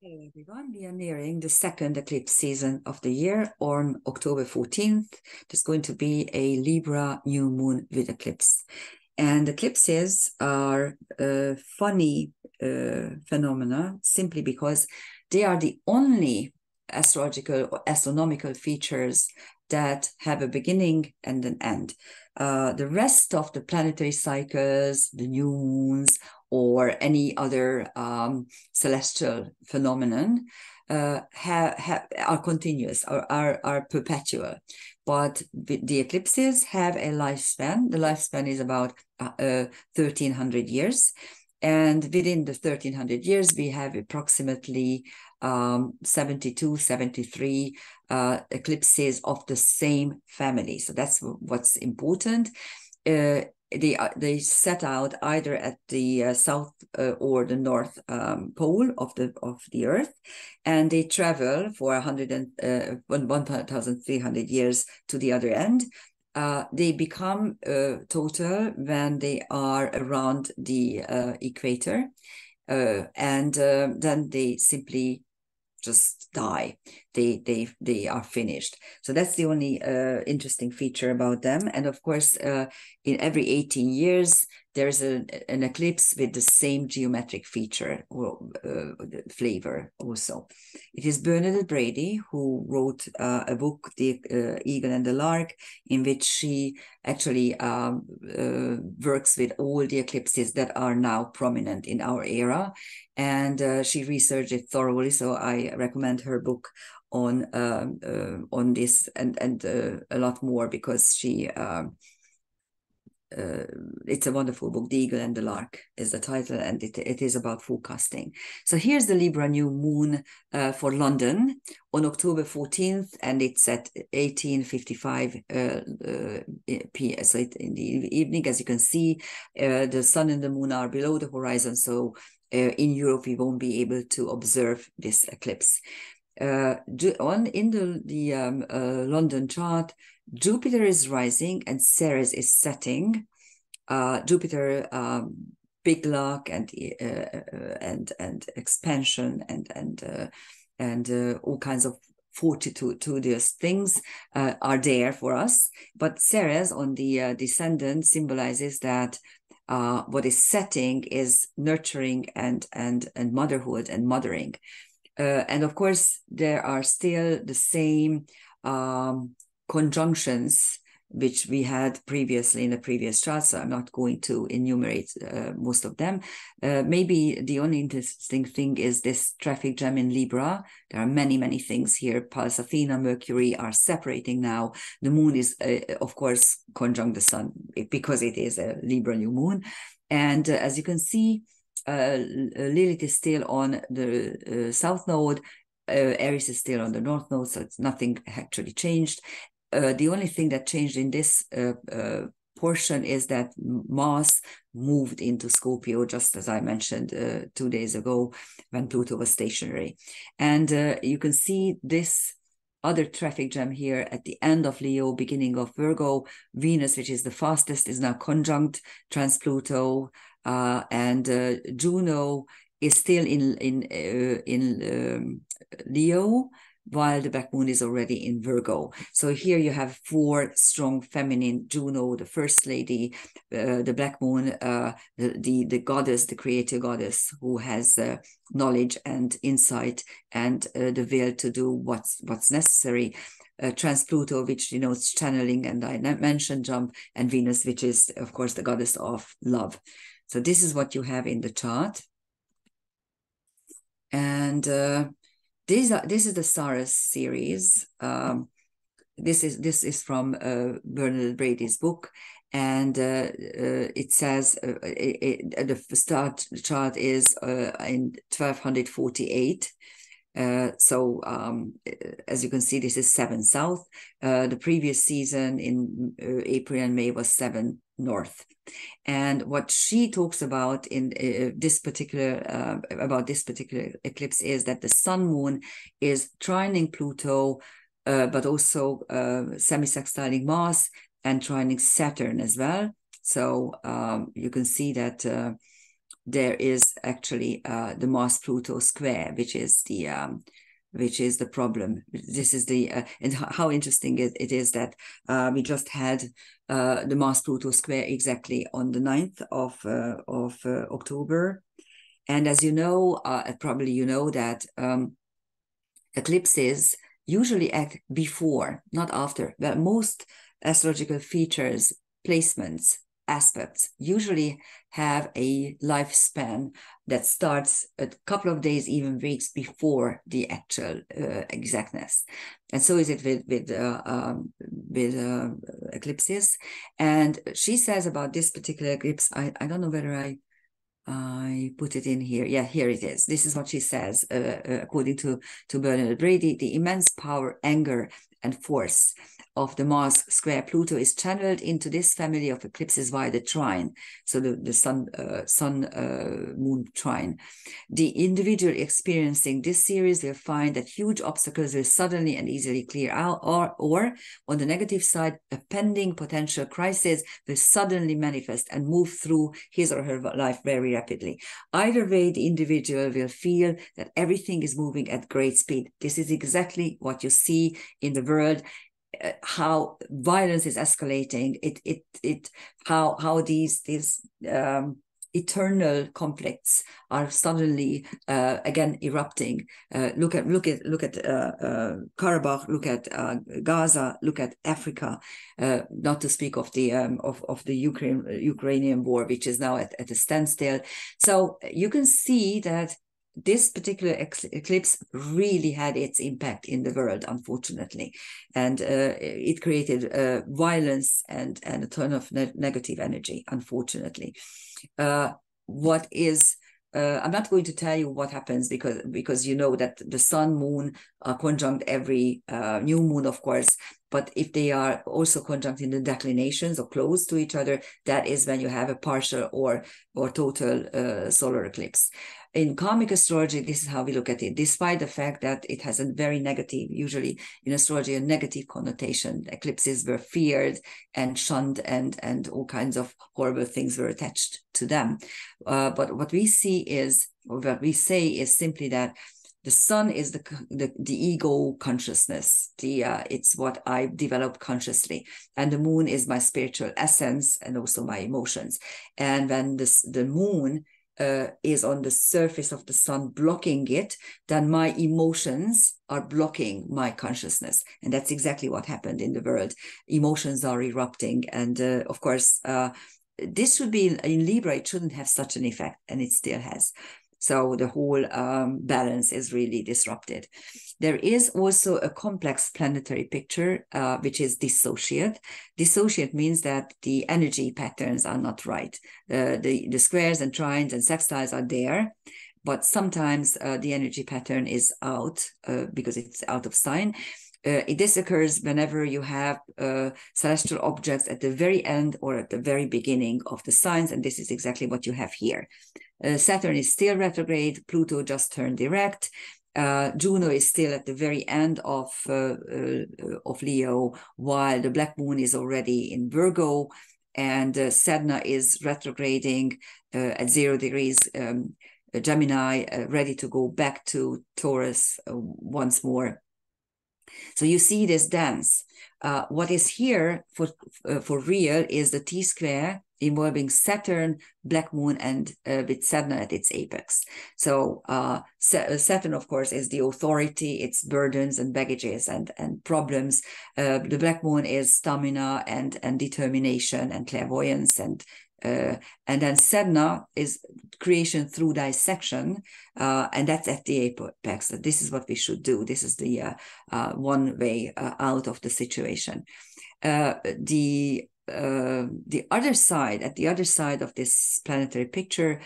Hey everyone, we are nearing the second eclipse season of the year on October 14th. There's going to be a Libra New Moon with eclipse. And eclipses are funny phenomena simply because they are the only astrological or astronomical features that have a beginning and an end. The rest of the planetary cycles, the new moons, or any other celestial phenomenon are continuous, are perpetual. But the eclipses have a lifespan. The lifespan is about 1,300 years. And within the 1,300 years, we have approximately 72, 73 eclipses of the same family. So that's what's important. They set out either at the south or the north pole of the Earth, and they travel for 1,300 years to the other end. They become total when they are around the equator, and then they simply just die. They are finished. So that's the only interesting feature about them. And of course, in every 18 years, there's an eclipse with the same geometric feature or flavor also. It is Bernadette Brady who wrote a book, The Eagle and the Lark, in which she actually works with all the eclipses that are now prominent in our era. And she researched it thoroughly, so I recommend her book on this and a lot more, because she it's a wonderful book. The Eagle and the Lark is the title, and it is about forecasting. So here's the Libra New Moon for London on October 14th, and it's at 18:55 p.m. So in the evening, as you can see, the sun and the moon are below the horizon. So in Europe, we won't be able to observe this eclipse. In the London chart, Jupiter is rising and Saros is setting. Jupiter, big luck and expansion and all kinds of fortuitous things are there for us. But Ceres on the descendant symbolizes that what is setting is nurturing and motherhood and mothering. And of course, there are still the same conjunctions which we had previously in the previous charts. So I'm not going to enumerate most of them. Maybe the only interesting thing is this traffic jam in Libra. There are many, many things here. Pulse, Athena, Mercury are separating now. The moon is, of course, conjunct the sun because it is a Libra new moon. And as you can see, Lilith is still on the south node. Aries is still on the north node, so it's nothing actually changed. The only thing that changed in this portion is that Mars moved into Scorpio, just as I mentioned 2 days ago when Pluto was stationary. And you can see this other traffic jam here at the end of Leo, beginning of Virgo. Venus, which is the fastest, is now conjunct trans-Pluto, and Juno is still in Leo, while the black moon is already in Virgo. So here you have 4 strong feminine: Juno, the first lady, the black moon, the goddess, the creator goddess, who has knowledge and insight and the will to do what's necessary. Trans-Pluto, which denotes channeling, and I mentioned jump, and Venus, which is, of course, the goddess of love. So this is what you have in the chart. And this is the Saros series. This is from Bernadette Brady's book, and it says the start chart is in 1248. So as you can see, this is 7 south. The previous season in April and May was 7 north. And what she talks about in this particular eclipse is that the sun moon is trining Pluto, but also semi-sextiling Mars and trining Saturn as well. So you can see that there is actually the Mars-Pluto square, which is the problem. This is and how interesting it is that we just had the Mars-Pluto square exactly on the 9th of October. And as you know, probably you know that eclipses usually act before, not after. But most astrological features, placements, aspects usually have a lifespan that starts a couple of days, even weeks before the actual exactness. And so is it with eclipses. And she says about this particular eclipse, I don't know whether I put it in here. Yeah, here it is. This is what she says, according to Bernadette Brady: the immense power, anger, and force of the Mars square Pluto is channeled into this family of eclipses via the trine, so the sun-moon trine. The individual experiencing this series will find that huge obstacles will suddenly and easily clear out, or on the negative side, a pending potential crisis will suddenly manifest and move through his or her life very rapidly. Either way, the individual will feel that everything is moving at great speed. This is exactly what you see in the world. How violence is escalating, how these eternal conflicts are suddenly again erupting. Look at Karabakh, look at Gaza, look at Africa, not to speak of the Ukrainian war, which is now at a standstill. So you can see that this particular eclipse really had its impact in the world, unfortunately, and it created violence and a ton of negative energy, unfortunately. What is I'm not going to tell you what happens because you know that the sun moon are conjunct every new moon, of course, but if they are also conjunct in the declinations or close to each other, that is when you have a partial or total solar eclipse. In karmic astrology, this is how we look at it, despite the fact that it has a very negative, usually in astrology, a negative connotation. Eclipses were feared and shunned, and all kinds of horrible things were attached to them. But what we see is, or what we say is simply that the sun is the ego consciousness. It's what I develop consciously, and the moon is my spiritual essence and also my emotions. And when the moon is on the surface of the sun blocking it, then my emotions are blocking my consciousness. And that's exactly what happened in the world. Emotions are erupting. And of course, this should be in Libra, it shouldn't have such an effect, and it still has. So the whole balance is really disrupted. There is also a complex planetary picture, which is dissociate. Dissociate means that the energy patterns are not right. The squares and trines and sextiles are there, but sometimes the energy pattern is out because it's out of sign. This occurs whenever you have celestial objects at the very end or at the very beginning of the signs, and this is exactly what you have here. Saturn is still retrograde, Pluto just turned direct, Juno is still at the very end of Leo, while the Black Moon is already in Virgo, and Sedna is retrograding at 0 degrees Gemini, ready to go back to Taurus once more. So you see this dance. What is here for real is the T-square involving Saturn, Black Moon, and with Sedna at its apex. So Saturn, of course, is the authority, its burdens and baggages and problems. The Black Moon is stamina and determination and clairvoyance and then Sedna is creation through dissection, and that's at the apex. This is what we should do. This is the one way out of the situation. The other side, at the other side of this planetary picture,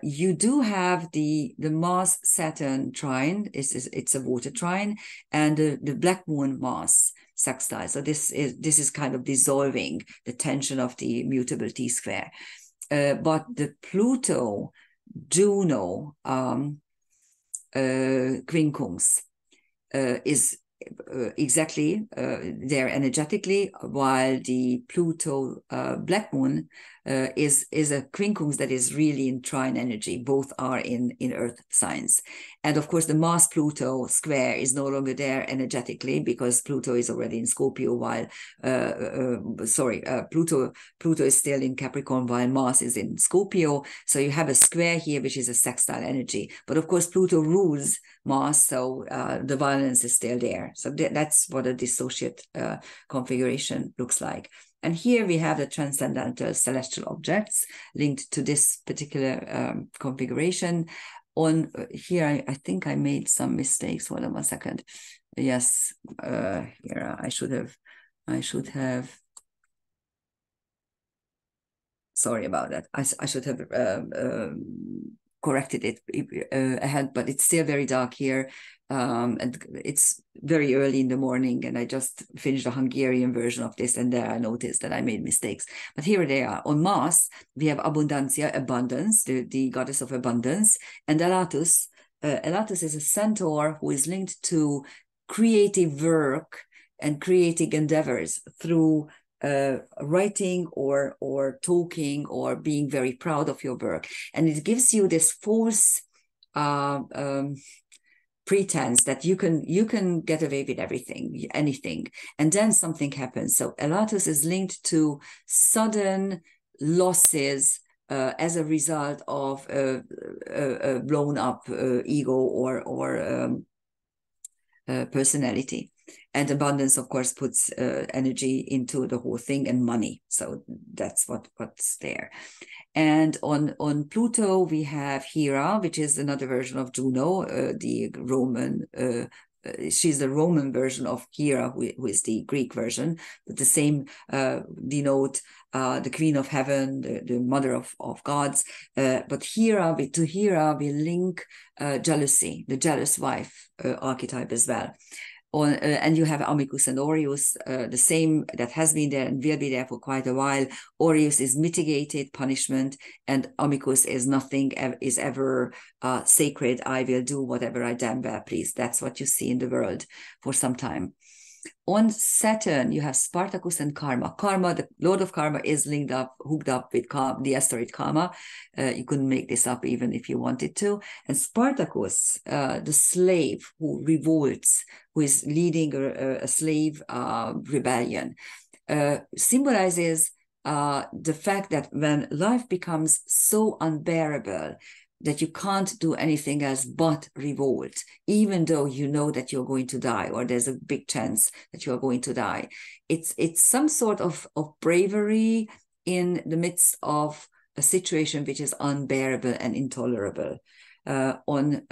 you do have the Mars Saturn trine. It's a water trine, and the Black Moon Mars sextile. So this is kind of dissolving the tension of the mutable T square. But the Pluto Juno quincunx is exactly there energetically, while the Pluto Black Moon is a quincunx that is really in trine energy. Both are in earth signs. And of course, the Mars Pluto square is no longer there energetically because Pluto is already in Scorpio, while Pluto is still in Capricorn while Mars is in Scorpio. So you have a square here, which is a sextile energy. But of course, Pluto rules Mars, so the violence is still there. So that's what a dissociate configuration looks like. And here we have the transcendental celestial objects linked to this particular configuration. On here, I think I made some mistakes. Hold on 1 second. Yes, here I should have. Sorry about that. I should have corrected it ahead, but it's still very dark here. And it's very early in the morning, and I just finished a Hungarian version of this, and there I noticed that I made mistakes. But here they are. On Mars, we have Abundancia, abundance, the goddess of abundance, and Elatus. Elatus is a centaur who is linked to creative work and creative endeavors through writing or talking or being very proud of your work. And it gives you this false pretense that you can get away with anything, and then something happens. So Elatus is linked to sudden losses as a result of a blown up ego or personality. And abundance, of course, puts energy into the whole thing, and money. So that's what's there. And on Pluto, we have Hera, which is another version of Juno, the Roman. She's the Roman version of Hera, who is the Greek version. But the same denote the Queen of Heaven, the Mother of Gods. But to Hera, we link jealousy, the jealous wife archetype as well. And you have Amicus and Aureus, the same that has been there and will be there for quite a while. Aureus is mitigated punishment, and Amicus is nothing is ever sacred. I will do whatever I damn well please. That's what you see in the world for some time. On Saturn, you have Spartacus and Karma. Karma, the Lord of Karma, is hooked up with the asteroid Karma. You couldn't make this up even if you wanted to. And Spartacus, the slave who revolts, who is leading a slave rebellion, symbolizes the fact that when life becomes so unbearable that you can't do anything else but revolt, even though you know that you're going to die, or there's a big chance that you're going to die. It's some sort of bravery in the midst of a situation which is unbearable and intolerable. On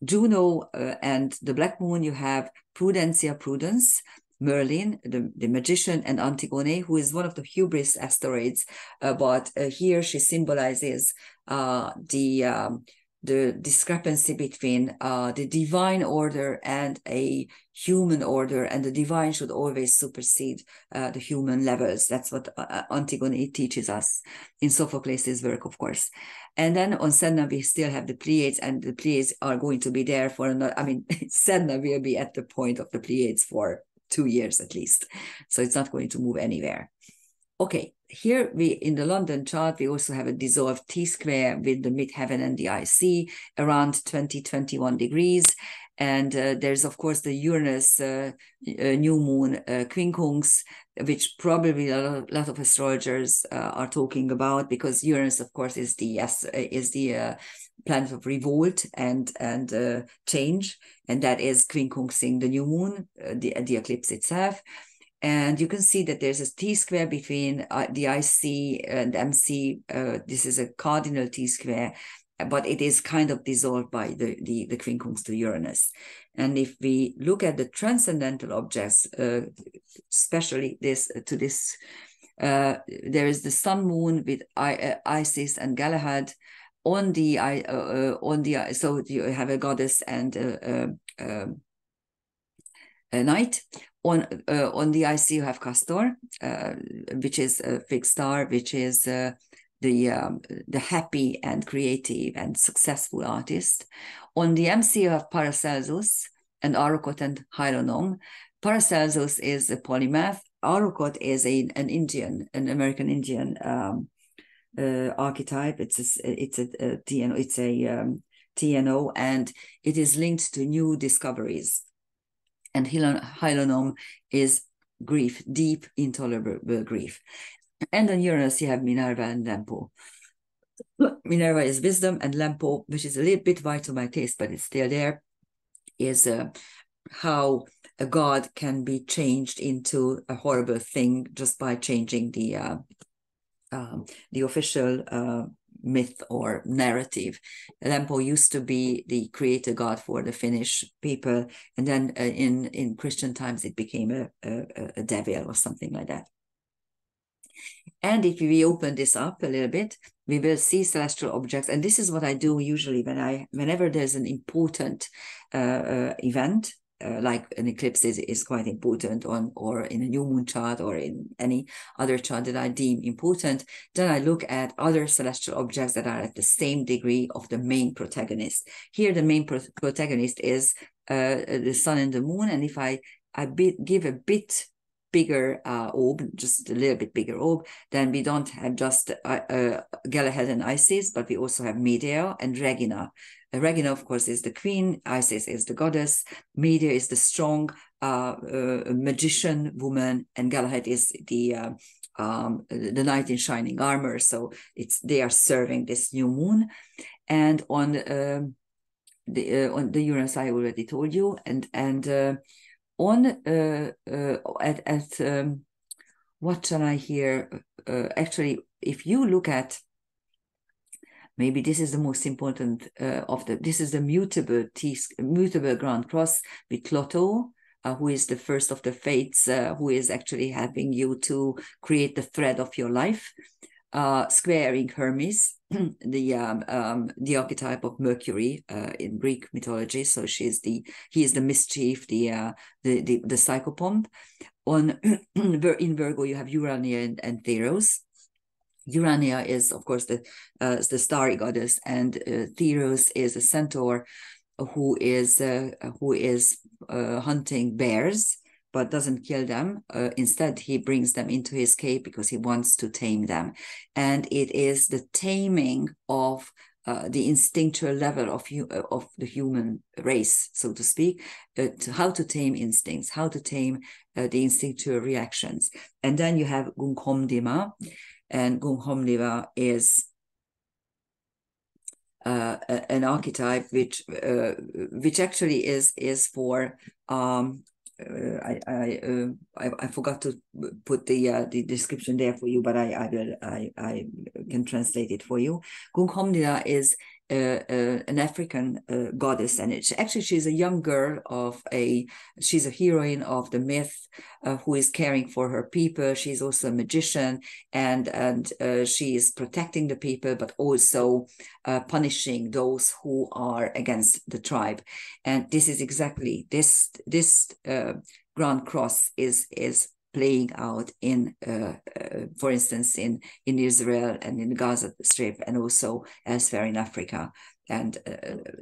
Juno and the Black Moon, you have Prudencia, prudence, Merlin, the magician, and Antigone, who is one of the hubris asteroids, but here she symbolizes the discrepancy between the divine order and a human order, and the divine should always supersede the human levels. That's what Antigone teaches us in Sophocles' work, of course. And then on Sedna, we still have the Pleiades, and the Pleiades are going to be there for another, Sedna will be at the point of the Pleiades for 2 years at least. So it's not going to move anywhere. Okay, here in the London chart, we also have a dissolved T-square with the midheaven and the IC around 20-21 degrees. And there's, of course, the Uranus new moon quincunx, which probably a lot of astrologers are talking about, because Uranus, of course, is the planet of revolt and change, and that is quincunxing the new moon, the eclipse itself. And you can see that there's a T-square between the IC and MC. This is a cardinal T-square, but it is kind of dissolved by the quincunx to Uranus. And if we look at the transcendental objects, especially this, there is the sun moon with Isis and Galahad. So you have a goddess and a knight. On the IC you have Castor, which is a fixed star, which is the happy and creative and successful artist. On the MC you have Paracelsus and Arcot and Hieronom. Paracelsus is a polymath. Arcot is an American Indian archetype. It's a TNO. It's a TNO, and it is linked to new discoveries. And Hylonom is grief, deep, intolerable grief. And on Uranus, you have Minerva and Lempo. Minerva is wisdom, and Lempo, which is a little bit wide to my taste, but it's still there, is how a god can be changed into a horrible thing just by changing the official myth or narrative. Lempo used to be the creator god for the Finnish people, and then in Christian times it became a devil or something like that. And if we open this up a little bit, we will see celestial objects. And this is what I do usually whenever there's an important event, like an eclipse is quite important or in a new moon chart or in any other chart that I deem important. Then I look at other celestial objects that are at the same degree of the main protagonist. Here, the main protagonist is the sun and the moon. And if I give a bit bigger orb, just a little bit bigger orb, then we don't have just Galahad and Isis, but we also have Medea and Regina. Regina, of course, is the queen. Isis is the goddess. Medea is the strong magician woman, and Galahad is the knight in shining armor. So they are serving this new moon. And on the Uranus, I already told you, and what shall I hear? Actually, if you look at, maybe this is the most important this is the mutable Grand Cross with Clotho, who is the first of the fates, who is actually helping you to create the thread of your life. Squaring Hermes, the archetype of Mercury in Greek mythology. So he is the mischief, the psychopomp. In Virgo, you have Urania and Theros. Urania is, of course, the starry goddess, and Theros is a centaur who is hunting bears, but doesn't kill them. Instead, he brings them into his cave because he wants to tame them. And it is the taming of the instinctual level of the human race, so to speak, how to tame instincts, how to tame the instinctual reactions. And then you have Gunghomdima, and Gunghomdima is an archetype which actually is for I forgot to put the description there for you, but I can translate it for you. Gunghomdina is an African goddess, and she's a young girl she's a heroine of the myth who is caring for her people. She's also a magician, and she is protecting the people, but also punishing those who are against the tribe. And this is exactly this Grand Cross is playing out in, for instance, in Israel and in the Gaza Strip, and also elsewhere in Africa. And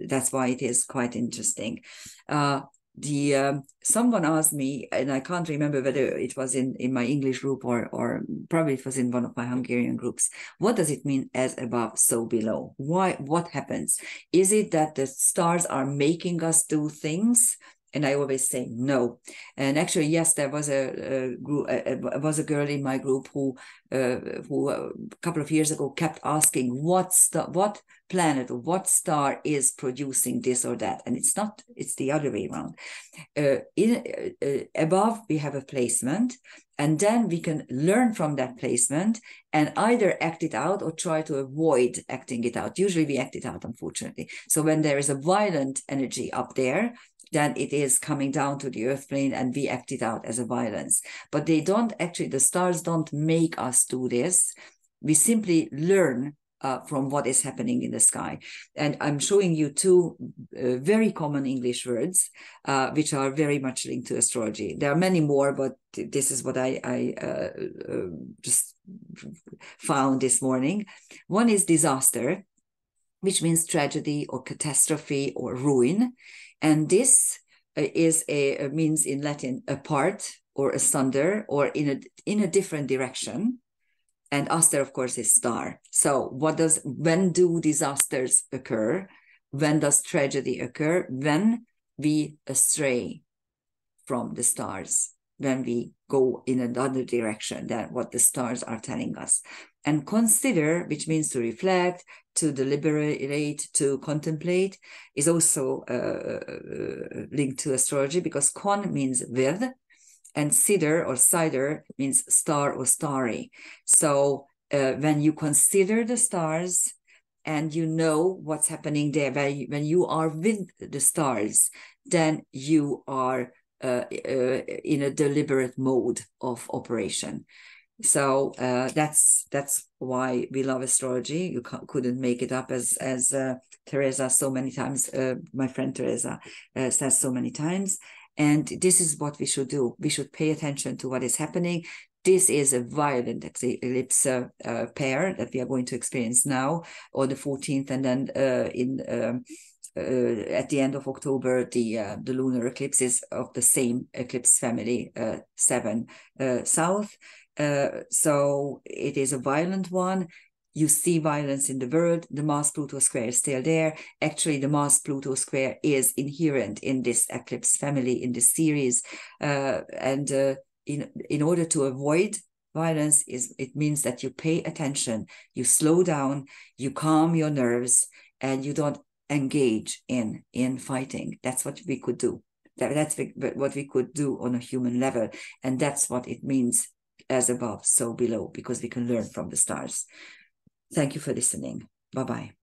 that's why it is quite interesting. Someone asked me, and I can't remember whether it was in my English group or probably it was in one of my Hungarian groups. What does it mean as above, so below? What happens? Is it that the stars are making us do things? And I always say no. And actually, yes, there was a girl in my group who a couple of years ago kept asking what planet or what star is producing this or that, and it's the other way around. Above we have a placement, and then we can learn from that placement and either act it out or try to avoid acting it out. Usually we act it out, unfortunately. So when there is a violent energy up there, then it is coming down to the earth plane and we act it out as a violence. But the stars don't make us do this. We simply learn from what is happening in the sky. And I'm showing you two very common English words, which are very much linked to astrology. There are many more, but this is what I just found this morning. One is disaster, which means tragedy or catastrophe or ruin. And this means in Latin apart or asunder or in a different direction. And aster, of course, is star. So when do disasters occur? When does tragedy occur? When we astray from the stars, when we go in another direction than what the stars are telling us. And consider, which means to reflect, to deliberate, to contemplate, is also linked to astrology, because con means with, and sidr or cider means star or starry. So when you consider the stars and you know what's happening there, when you are with the stars, then you are in a deliberate mode of operation. So that's why we love astrology. You couldn't make it up, as Teresa so many times, my friend Teresa says so many times. And this is what we should do. We should pay attention to what is happening. This is a violent eclipse pair that we are going to experience now on the 14th, and then at the end of October, the lunar eclipse is of the same eclipse family, 7 South. So it is a violent one. You see violence in the world. The Mars-Pluto square is still there. Actually, the Mars-Pluto square is inherent in this eclipse family, in this series. And in order to avoid violence, it means that you pay attention, you slow down, you calm your nerves, and you don't engage in fighting. That's what we could do. That's what we could do on a human level. And that's what it means, as above, so below, because we can learn from the stars. Thank you for listening. Bye-bye.